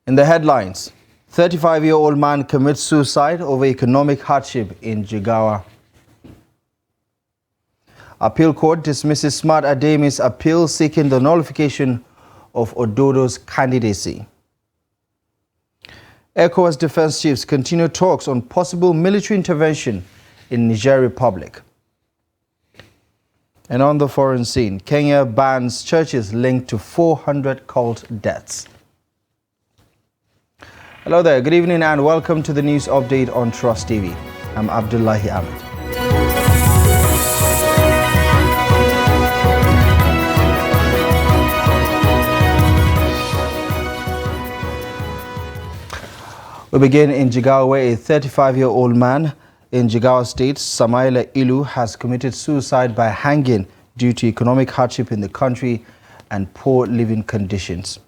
In the headlines, 35-year-old man commits suicide over economic hardship in Jigawa. Appeal court dismisses Smart Adeyemi's appeal seeking the nullification of Ododo's candidacy. ECOWAS defense chiefs continue talks on possible military intervention in Niger Republic. And on the foreign scene, Kenya bans churches linked to 400 cult deaths. Hello there, good evening and welcome to the news update on Trust TV. I'm Abdullahi Ahmed. We begin in Jigawa, where a 35-year-old man in Jigawa State, Samaila Ilu, has committed suicide by hanging due to economic hardship in the country and poor living conditions.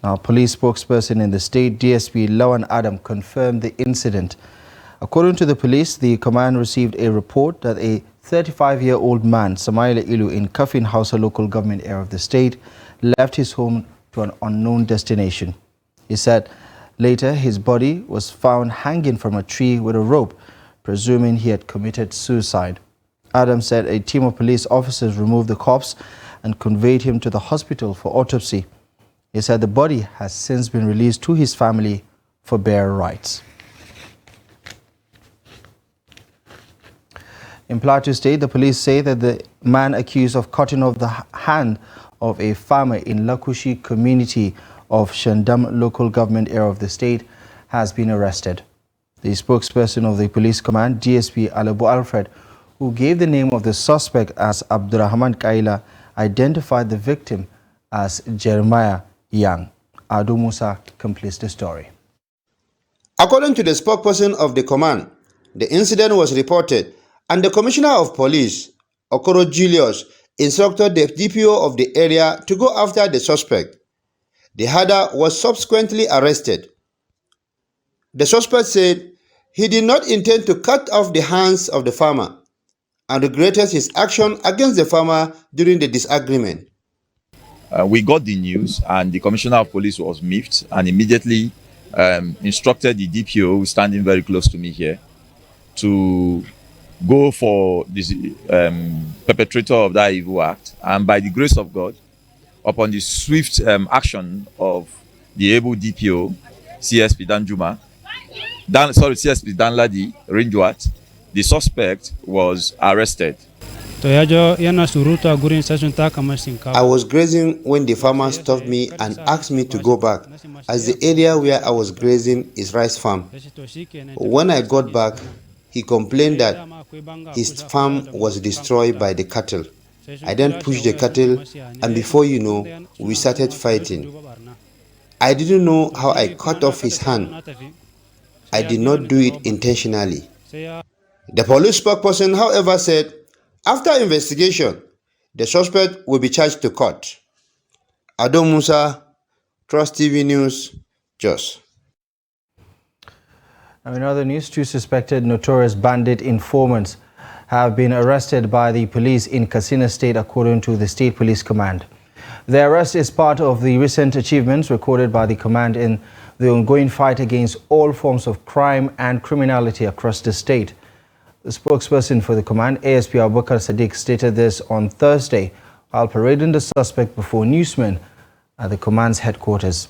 Now, police spokesperson in the state, DSP Lawan Adam, confirmed the incident. According to the police, the command received a report that a 35-year-old man, Samaila Ilu, in Kafin Hausa local government area of the state, left his home to an unknown destination. He said later his body was found hanging from a tree with a rope, presuming he had committed suicide. Adam said a team of police officers removed the corpse and conveyed him to the hospital for autopsy. He said the body has since been released to his family for bare rights. In Plateau State, the police say that the man accused of cutting off the hand of a farmer in Lakushi community of Shandam local government area of the state has been arrested. The spokesperson of the police command, DSP Alabu Alfred, who gave the name of the suspect as Abdurrahman Kaila, identified the victim as Jeremiah Yang. Adu Musa completes the story. According to the spokesperson of the command, the incident was reported and the Commissioner of Police, Okoro Julius, instructed the DPO of the area to go after the suspect. The herder was subsequently arrested. The suspect said he did not intend to cut off the hands of the farmer and regretted his action against the farmer during the disagreement. We got the news and the Commissioner of Police was miffed and immediately instructed the DPO, standing very close to me here, to go for this perpetrator of that evil act. And by the grace of God, upon the swift action of the able DPO, CSP CSP Danladi Rinjwat, the suspect was arrested. I was grazing when the farmer stopped me and asked me to go back, as the area where I was grazing is rice farm. When I got back, he complained that his farm was destroyed by the cattle. I then pushed the cattle, and before you know, we started fighting. I didn't know how I cut off his hand. I did not do it intentionally. The police spokesperson, however, said after investigation, the suspect will be charged to court. Ado Musa, Trust TV News, Jos. Now, in other news, two suspected notorious bandit informants have been arrested by the police in Katsina State, according to the State Police Command. The arrest is part of the recent achievements recorded by the command in the ongoing fight against all forms of crime and criminality across the state. The spokesperson for the command, ASP Abubakar Sadiq, stated this on Thursday while parading the suspect before newsmen at the command's headquarters.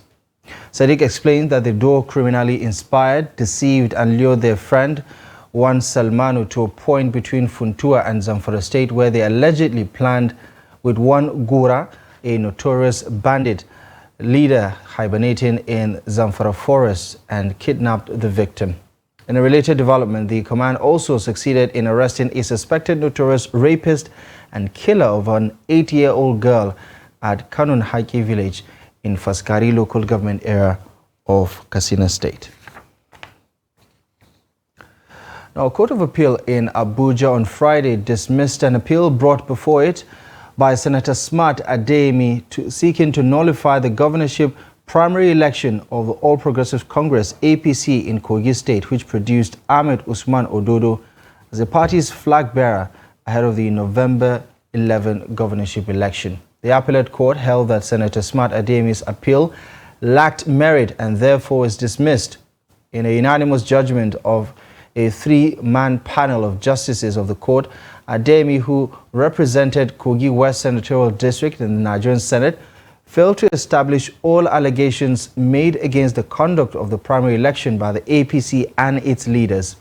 Sadiq explained that the duo criminally inspired, deceived and lured their friend, one Salmanu, to a point between Funtua and Zamfara State where they allegedly planned with one Gura, a notorious bandit leader hibernating in Zamfara forest, and kidnapped the victim. In a related development, the command also succeeded in arresting a suspected notorious rapist and killer of an 8-year-old girl at Kanun Haiki village in Faskari local government area of Katsina State. Now, a court of appeal in Abuja on Friday dismissed an appeal brought before it by Senator Smart Adeyemi seeking to nullify the governorship primary election of the All Progressives Congress APC in Kogi State, which produced Ahmed Usman Ododo as the party's flag bearer ahead of the November 11 governorship election. The appellate court held that Senator Smart Adeyemi's appeal lacked merit and therefore is dismissed. In a unanimous judgment of a three-man panel of justices of the court, Adeyemi, who represented Kogi West Senatorial District in the Nigerian Senate, failed to establish all allegations made against the conduct of the primary election by the APC and its leaders.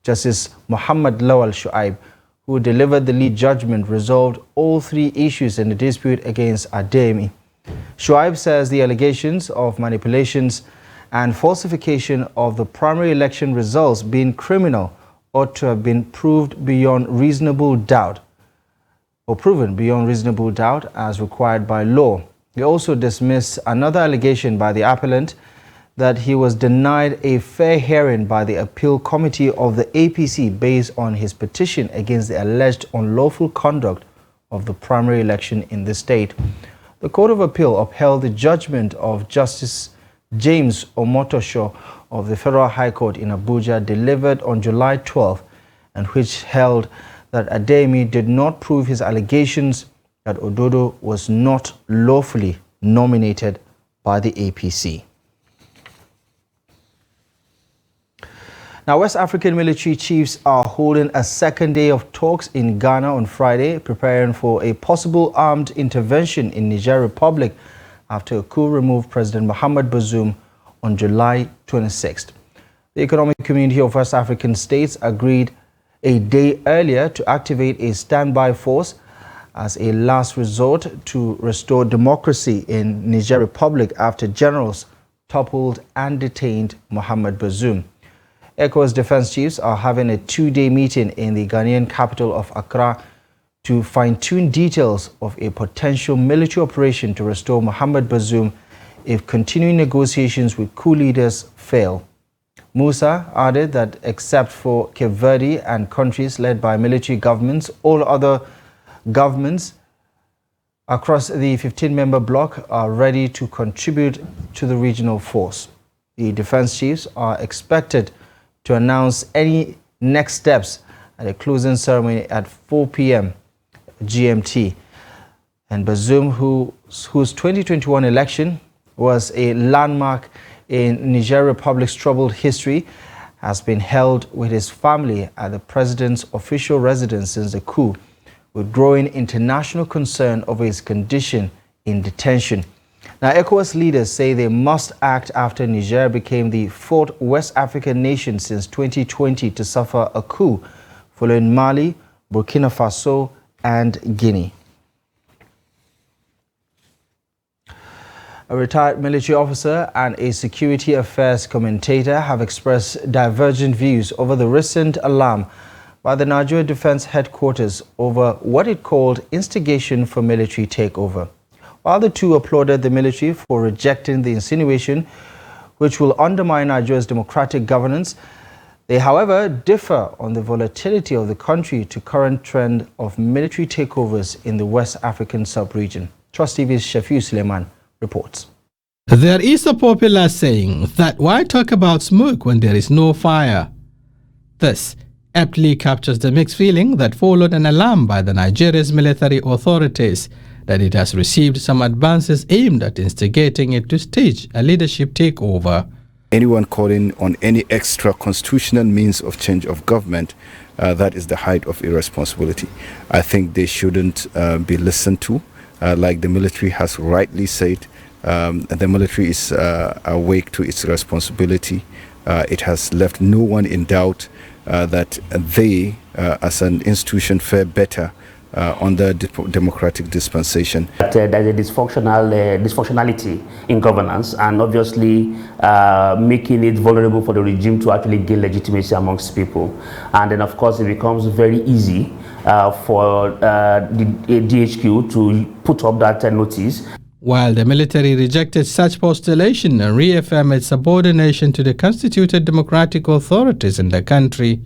Justice Muhammad Lawal Shuaib, who delivered the lead judgment, resolved all three issues in the dispute against Adeyemi. Shuaib says the allegations of manipulations and falsification of the primary election results being criminal ought to have been proved beyond reasonable doubt, or proven beyond reasonable doubt as required by law. He also dismissed another allegation by the appellant that he was denied a fair hearing by the appeal committee of the APC based on his petition against the alleged unlawful conduct of the primary election in the state. The Court of Appeal upheld the judgment of Justice James Omotosho of the Federal High Court in Abuja, delivered on July 12th, and which held that Adeyemi did not prove his allegations that Ododo was not lawfully nominated by the APC. Now, West African military chiefs are holding a second day of talks in Ghana on Friday, preparing for a possible armed intervention in Niger Republic after a coup removed President Mohamed Bazoum on July 26th. The Economic Community of West African States agreed a day earlier to activate a standby force as a last resort to restore democracy in Niger Republic after generals toppled and detained Mohamed Bazoum. ECOWAS defense chiefs are having a two-day meeting in the Ghanaian capital of Accra to fine-tune details of a potential military operation to restore Mohamed Bazoum if continuing negotiations with coup leaders fail. Musa added that except for Cape Verde and countries led by military governments, all other governments across the 15-member bloc are ready to contribute to the regional force. The defense chiefs are expected to announce any next steps at a closing ceremony at 4 p.m. GMT. And Bazoum, whose 2021 election was a landmark in Niger Republic's troubled history, has been held with his family at the president's official residence since the coup, with growing international concern over his condition in detention. Now, ECOWAS leaders say they must act after Niger became the fourth West African nation since 2020 to suffer a coup, following Mali, Burkina Faso, and Guinea. A retired military officer and a security affairs commentator have expressed divergent views over the recent alarm by the Nigeria Defense Headquarters over what it called instigation for military takeover. While the two applauded the military for rejecting the insinuation, which will undermine Nigeria's democratic governance, they, however, differ on the volatility of the country to current trend of military takeovers in the West African sub-region. Trust TV's Shafiu Suleiman reports. There is a popular saying that why talk about smoke when there is no fire? This aptly captures the mixed feeling that followed an alarm by the Nigeria's military authorities that it has received some advances aimed at instigating it to stage a leadership takeover. Anyone calling on any extra constitutional means of change of government, that is the height of irresponsibility. I think they shouldn't be listened to. Like the military has rightly said, the military is awake to its responsibility. It has left no one in doubt that they, as an institution, fare better under democratic dispensation. There's a dysfunctionality in governance, and obviously making it vulnerable for the regime to actually gain legitimacy amongst people. And then, of course, it becomes very easy for the DHQ to put up that notice. While the military rejected such postulation and reaffirmed its subordination to the constituted democratic authorities in the country,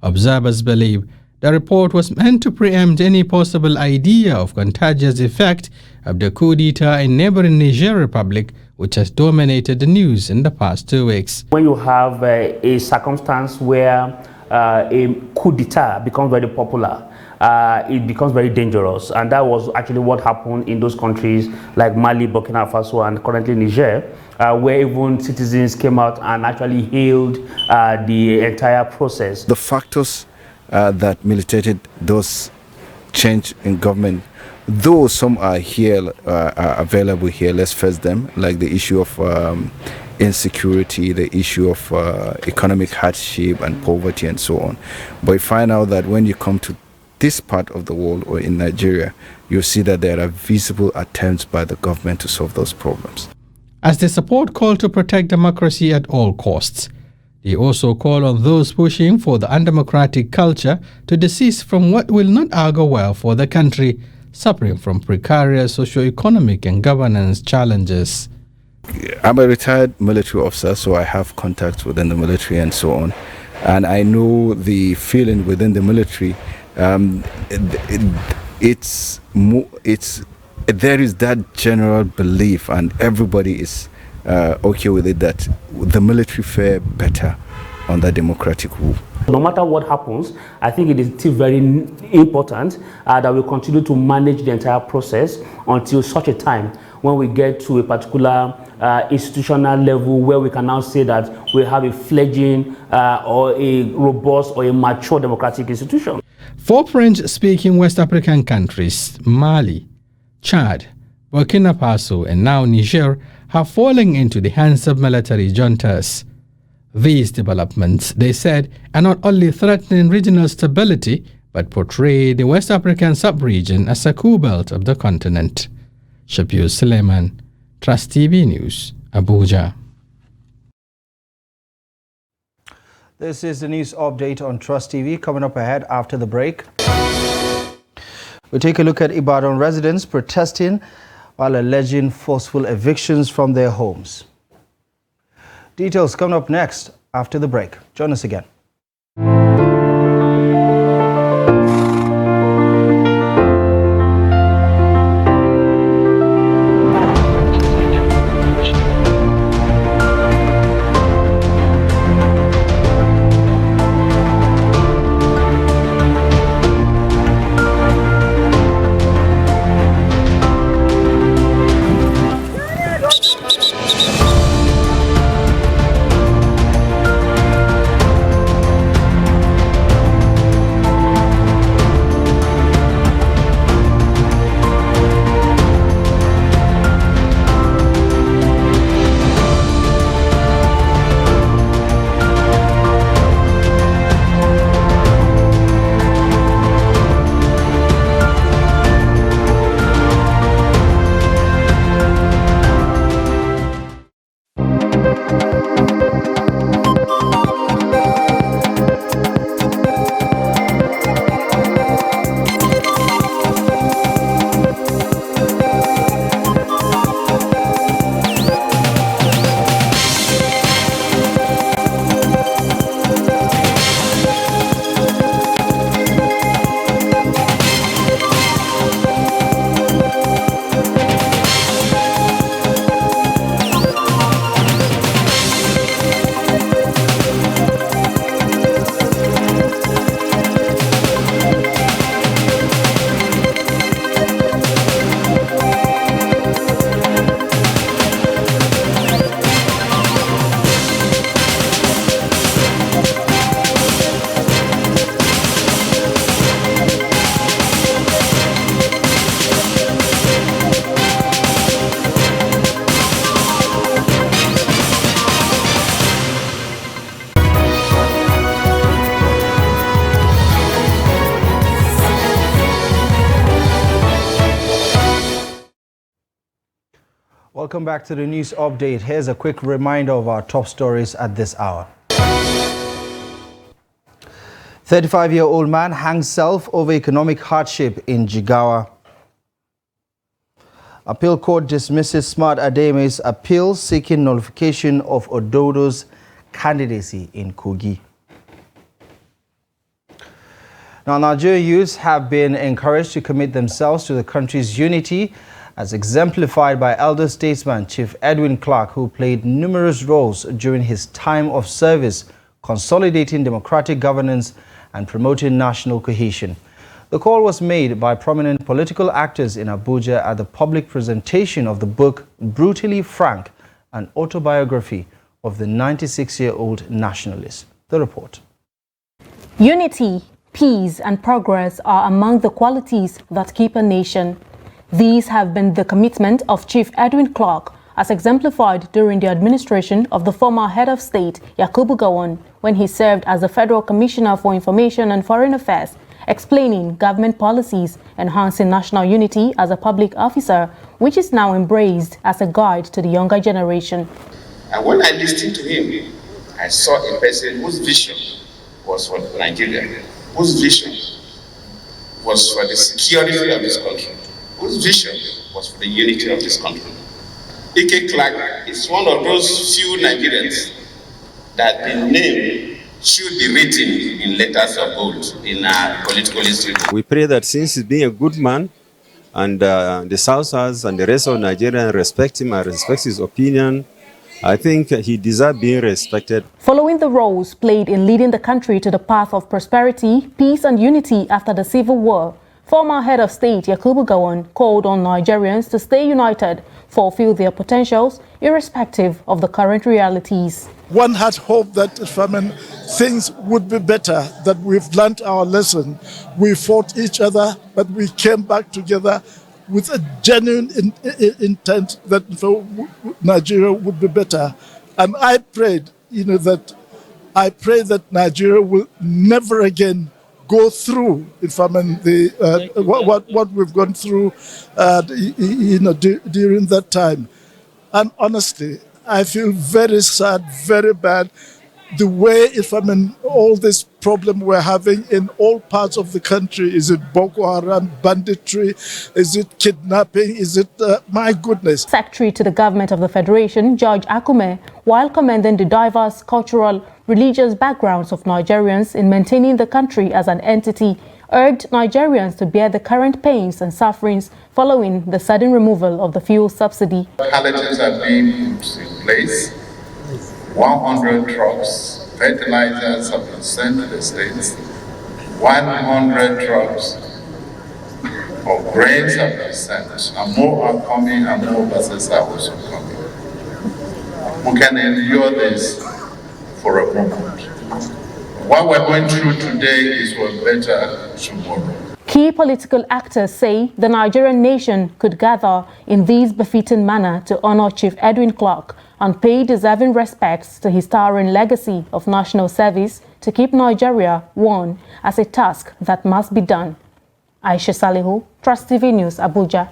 observers believe the report was meant to preempt any possible idea of contagious effect of the coup d'etat in neighboring Niger Republic, which has dominated the news in the past 2 weeks. When you have a circumstance where a coup d'etat becomes very popular, it becomes very dangerous, and that was actually what happened in those countries like Mali, Burkina Faso, and currently Niger, where even citizens came out and actually hailed the entire process. The factors that militated those change in government, though some are here, are available here, let's face them, like the issue of insecurity, the issue of economic hardship and poverty and so on. But you find out that when you come to this part of the world or in Nigeria, you see that there are visible attempts by the government to solve those problems. As they support call to protect democracy at all costs, they also call on those pushing for the undemocratic culture to desist from what will not augur well for the country suffering from precarious socio-economic and governance challenges. I'm a retired military officer, so I have contacts within the military and so on. And I know the feeling within the military. There is that general belief, and everybody is okay with it, that the military fare better under democratic rule. No matter what happens, I think it is still very important that we continue to manage the entire process until such a time when we get to a particular institutional level where we can now say that we have a fledgling or a robust or a mature democratic institution. 4 French-speaking West African countries, Mali, Chad, Burkina Faso, and now Niger, have fallen into the hands of military juntas. These developments, they said, are not only threatening regional stability, but portray the West African sub-region as a cool belt of the continent. Shafiu Suleiman, Trust TV News, Abuja. This is the news update on Trust TV. Coming up ahead after the break, we take a look at Ibadan residents protesting while alleging forceful evictions from their homes. Details coming up next after the break. Join us again. Welcome back to the news update. Here's a quick reminder of our top stories at this hour. 35-year-old man hangs self over economic hardship in Jigawa. Appeal court dismisses Smart Ademe's appeal seeking nullification of Ododo's candidacy in Kogi. Now, Nigerian youths have been encouraged to commit themselves to the country's unity, as exemplified by elder statesman Chief Edwin Clark, who played numerous roles during his time of service, consolidating democratic governance and promoting national cohesion. The call was made by prominent political actors in Abuja at the public presentation of the book Brutally Frank, an autobiography of the 96-year-old nationalist. The report. Unity, peace and progress are among the qualities that keep a nation. These have been the commitment of Chief Edwin Clark, as exemplified during the administration of the former head of state, Yakubu Gowon, when he served as the Federal Commissioner for Information and Foreign Affairs, explaining government policies, enhancing national unity as a public officer, which is now embraced as a guide to the younger generation. And when I listened to him, I saw a person whose vision was for Nigeria, whose vision was for the security of this country, whose vision was for the unity of this country. Ike Clark is one of those few Nigerians that the name should be written in letters of gold in our political history. We pray that since he's being a good man, and the Southers and the rest of Nigeria respect him and respect his opinion, I think he deserves being respected. Following the roles played in leading the country to the path of prosperity, peace and unity after the Civil War, former head of state Yakubu Gowon called on Nigerians to stay united, fulfill their potentials, irrespective of the current realities. One had hoped that things would be better, that we've learned our lesson. We fought each other, but we came back together with a genuine intent that Nigeria would be better. And I prayed, that Nigeria will never again go through, what we've gone through, during that time. And honestly, I feel very sad, very bad, the way, all this problem we're having in all parts of the country. Is it Boko Haram, banditry? Is it kidnapping? Is it, my goodness. Secretary to the Government of the Federation, George Akume, while commending the diverse cultural, religious backgrounds of Nigerians in maintaining the country as an entity, urged Nigerians to bear the current pains and sufferings following the sudden removal of the fuel subsidy. Palliatives are being put in place. 100 trucks, fertilizers have been sent to the states. 100 trucks of grains have been sent. And more are coming, and more buses are also coming. We can endure this for a moment. What we're going through today is for better tomorrow. Key political actors say the Nigerian nation could gather in this befitting manner to honor Chief Edwin Clark and pay deserving respects to his towering legacy of national service to keep Nigeria one as a task that must be done. Aisha Salihu, Trust TV News, Abuja.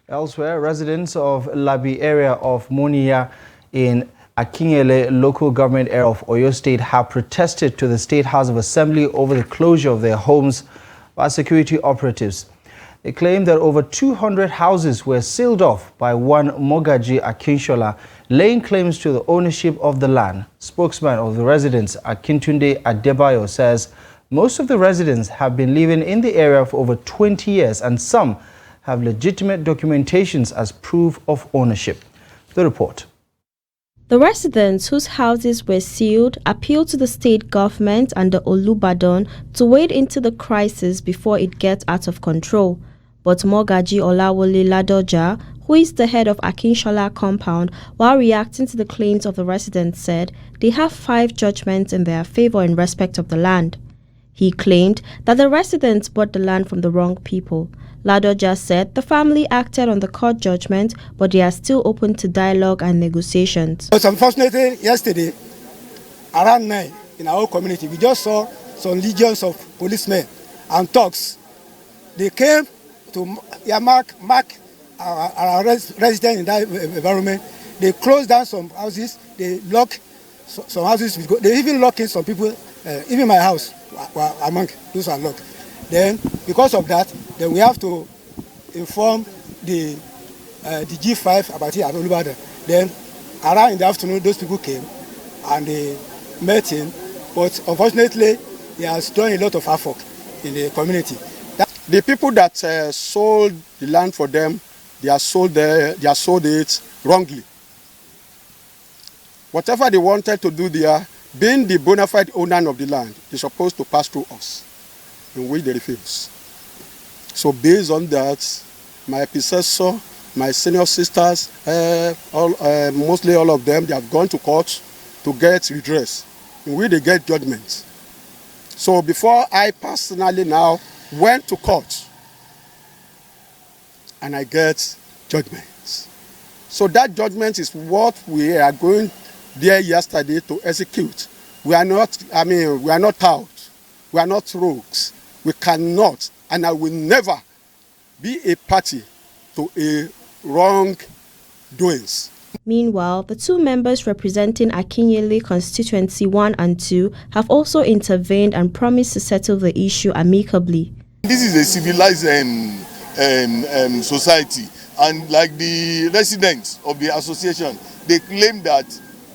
Elsewhere, residents of Labi area of Moniya in Akinyele local government area of Oyo State have protested to the State House of Assembly over the closure of their homes by security operatives. They claim that over 200 houses were sealed off by one Mogaji Akinshola, laying claims to the ownership of the land. Spokesman of the residents, Akintunde Adebayo, says most of the residents have been living in the area for over 20 years and some have legitimate documentations as proof of ownership. The report. The residents whose houses were sealed appealed to the state government and the Olubadan to wade into the crisis before it gets out of control. But Mogaji Olawole Ladoja, who is the head of Akinshola compound, while reacting to the claims of the residents, said they have 5 judgments in their favor in respect of the land. He claimed that the residents bought the land from the wrong people. Ladoja said the family acted on the court judgment, but they are still open to dialogue and negotiations. But unfortunately, yesterday, around 9 in our community, we just saw some legions of policemen and thugs. They came to mark our residents in that environment. They closed down some houses. They locked some houses. They even locked in some people. Even my house, among those are locked. Then, because of that, then we have to inform the G5 about it at Olubadan. Then, around in the afternoon, those people came and they met him. But unfortunately, he has done a lot of havoc in the community. The people that sold the land for them, they have sold it wrongly. Whatever they wanted to do there, being the bona fide owner of the land, is supposed to pass through us, in which they refuse. So based on that, my predecessor my senior sisters, mostly all of them, they have gone to court to get redress, in which they get judgment. So before I personally now went to court, and I get judgment. So that judgment is what we are going there yesterday to execute. We are not, we are not out. We are not rogues. We cannot, and I will never be a party to a wrongdoings. Meanwhile, the two members representing Akinyele Constituency 1 and 2 have also intervened and promised to settle the issue amicably. This is a civilized society, and like the residents of the association, they claim that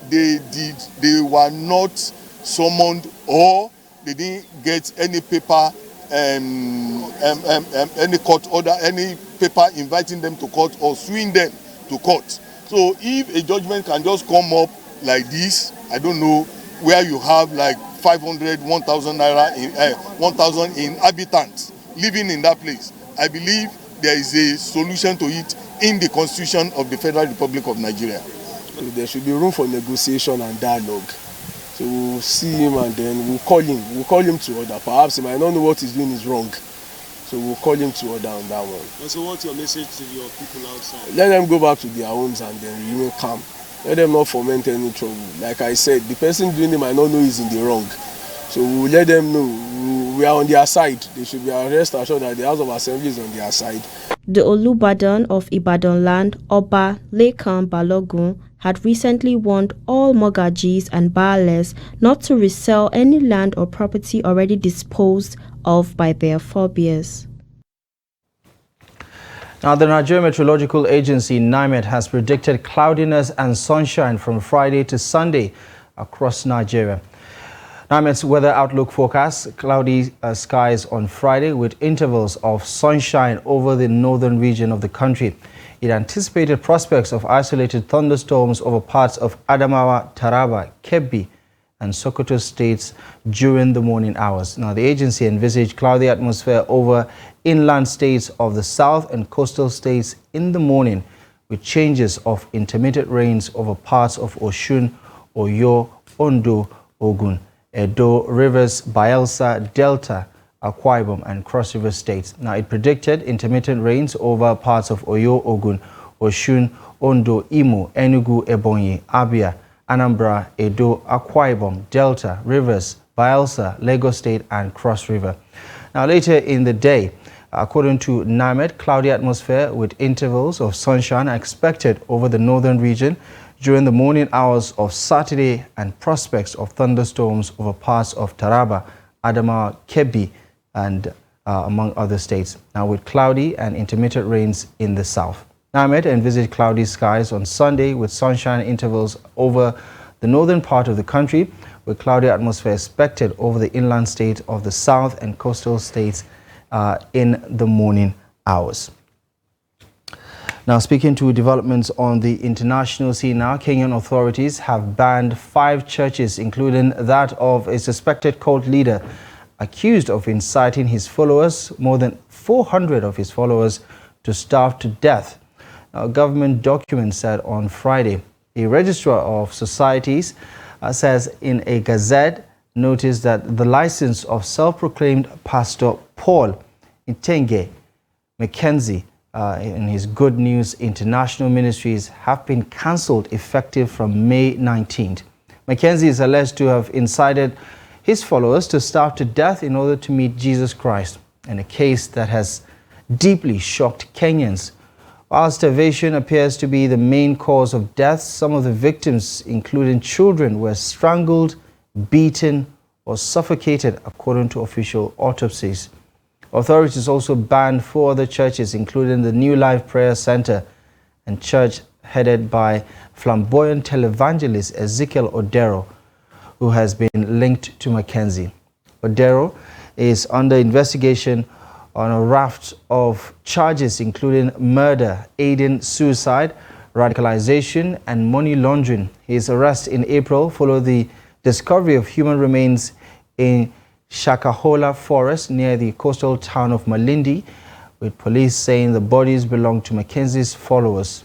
they were not summoned or they didn't get any paper, any court order, any paper inviting them to court or suing them to court. So if a judgment can just come up like this, I don't know, where you have like 500, 1,000 naira, 1,000 inhabitants living in that place, I believe there is a solution to it in the Constitution of the Federal Republic of Nigeria. There should be room for negotiation and dialogue. So we'll see him and then we'll call him. We'll call him to order. Perhaps he might not know what he's doing is wrong. So we'll call him to order on that one. So what's your message to your people outside? Let them go back to their homes and then remain calm. Let them not foment any trouble. Like I said, the person doing it might not know he's in the wrong. So we'll let them know we are on their side. They should be rest assured that the House of Assembly is on their side. The Olubadan of Ibadan land, Oba Lekan Balogun, had recently warned all Mogajis and Baales not to resell any land or property already disposed of by their forebears. Now, the Nigerian Meteorological Agency, NIMET, has predicted cloudiness and sunshine from Friday to Sunday across Nigeria. NIMET's weather outlook forecasts cloudy skies on Friday with intervals of sunshine over the northern region of the country. It anticipated prospects of isolated thunderstorms over parts of Adamawa, Taraba, Kebbi, and Sokoto states during the morning hours. Now, the agency envisaged cloudy atmosphere over inland states of the south and coastal states in the morning, with changes of intermittent rains over parts of Osun, Oyo, Ondo, Ogun, Edo, Rivers, Bayelsa, Delta, Akwa Ibom, and Cross River states. Now, it predicted intermittent rains over parts of Oyo, Ogun, Osun, Ondo, Imo, Enugu, Ebonyi, Abia, Anambra, Edo, Akwa Ibom, Delta, Rivers, Bayelsa, Lagos State, and Cross River. Now, later in the day, according to NIMET, cloudy atmosphere with intervals of sunshine are expected over the northern region during the morning hours of Saturday, and prospects of thunderstorms over parts of Taraba, Adamawa, Kebbi, and among other states. Now, with cloudy and intermittent rains in the south. NIMET envisaged cloudy skies on Sunday with sunshine intervals over the northern part of the country, with cloudy atmosphere expected over the inland states of the south and coastal states in the morning hours. Now, speaking to developments on the international scene now, Kenyan authorities have banned 5 churches, including that of a suspected cult leader accused of inciting his followers, more than 400 of his followers, to starve to death. Now, government documents said on Friday, a registrar of societies says in a gazette notice that the license of self-proclaimed Pastor Paul Ntenge Mackenzie in his Good News International Ministries have been cancelled effective from May 19th. Mackenzie is alleged to have incited his followers to starve to death in order to meet Jesus Christ, in a case that has deeply shocked Kenyans. While starvation appears to be the main cause of death, some of the victims, including children, were strangled, beaten, or suffocated, according to official autopsies. Authorities also banned 4 other churches, including the New Life Prayer Center and church headed by flamboyant televangelist Ezekiel Odero, who has been linked to Mackenzie. Odero is under investigation on a raft of charges, including murder, aiding suicide, radicalization, and money laundering. His arrest in April followed the discovery of human remains in Shakahola Forest near the coastal town of Malindi, with police saying the bodies belong to Mackenzie's followers.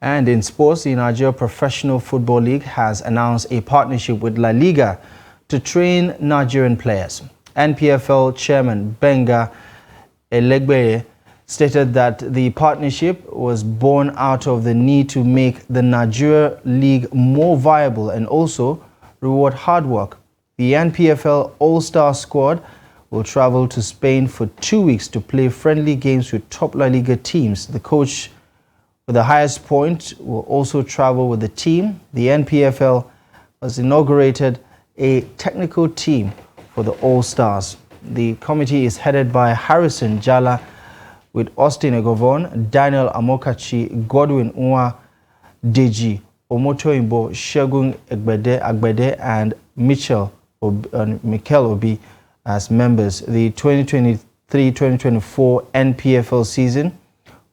And in sports, the Nigeria Professional Football League has announced a partnership with La Liga to train Nigerian players. NPFL chairman Benga Elegbeye stated that the partnership was born out of the need to make the Nigeria League more viable and also reward hard work. The NPFL All-Star squad will travel to Spain for 2 weeks to play friendly games with top La Liga teams. The coach with the highest point will also travel with the team. The NPFL has inaugurated a technical team for the All-Stars. The committee is headed by Harrison Jala with Austin Egovon, Daniel Amokachi, Godwin Nwa, Deji Omotoyinbo, Shegun Agbede, and Mikel Obi as members. The 2023-2024 NPFL season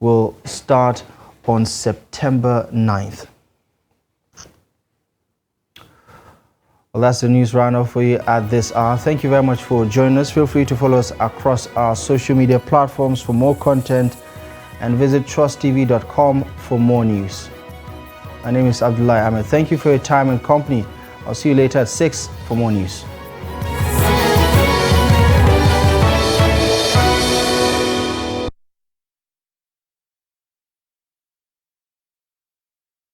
will start on September 9th. Well, that's the news roundup for you at this hour. Thank you very much for joining us. Feel free to follow us across our social media platforms for more content and visit trusttv.com for more news. My name is Abdullah Ahmed. Thank you for your time and company. I'll see you later at 6 for more news.